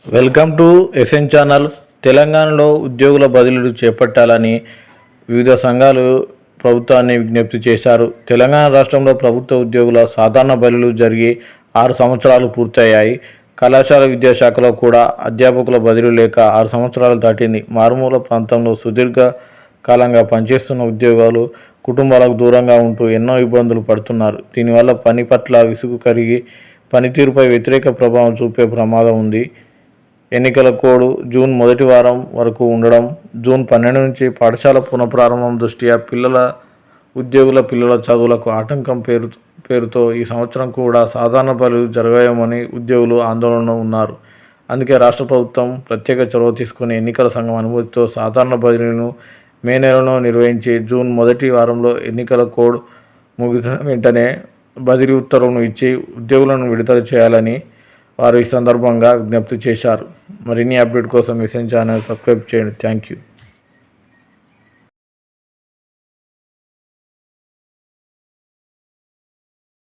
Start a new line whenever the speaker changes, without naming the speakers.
Welcome to SN channel. తెలంగాణలో ఉద్యోగుల బదిలీలు చేపట్టాలని వివిధ సంఘాలు ప్రభుత్వాన్ని విజ్ఞప్తి చేశారు. తెలంగాణ రాష్ట్రంలో ప్రభుత్వ ఉద్యోగుల సాధారణ బదిలీలు జరిగి 6 సంవత్సరాలు పూర్తయ్యాయి. కళాశాల విద్యాశాఖలో కూడా అధ్యాపకుల బదిలీ లేక 6 సంవత్సరాలు దాటింది. మారుమూల ప్రాంతంలో సుదీర్ఘ కాలంగా పనిచేస్తున్న ఉద్యోగులు కుటుంబాలకు దూరంగా ఉంటూ ఎన్నో ఇబ్బందులు పడుతున్నారు. దీనివల్ల పని పట్ల విసుగు కలిగి పనితీరుపై వ్యతిరేక ప్రభావం చూపే ప్రమాదం ఉంది. ఎన్నికల కోడ్ జూన్ మొదటి వారం వరకు ఉండడం, జూన్ 12 నుంచి పాఠశాల పునఃప్రారంభం దృష్ట్యా ఉద్యోగుల పిల్లల చదువులకు ఆటంకం పేరుతో ఈ సంవత్సరం కూడా సాధారణ బదిలీలు జరగవేమని ఉద్యోగులు ఆందోళనలో ఉన్నారు. అందుకే రాష్ట్ర ప్రభుత్వం ప్రత్యేక చొరవ తీసుకుని ఎన్నికల సంఘం అనుమతితో సాధారణ బదిలీలను మే నెలలో నిర్వహించి జూన్ మొదటి వారంలో ఎన్నికల కోడ్ ముగిసిన వెంటనే బదిలీ ఉత్తర్వులను ఇచ్చి ఉద్యోగులను విడుదల చేయాలని వారు ఈ సందర్భంగా విజ్ఞప్తి చేశారు. మరిన్ని అప్డేట్ కోసం ఎస్ఎన్ ఛానల్ సబ్స్క్రైబ్ చేయండి. Thank you.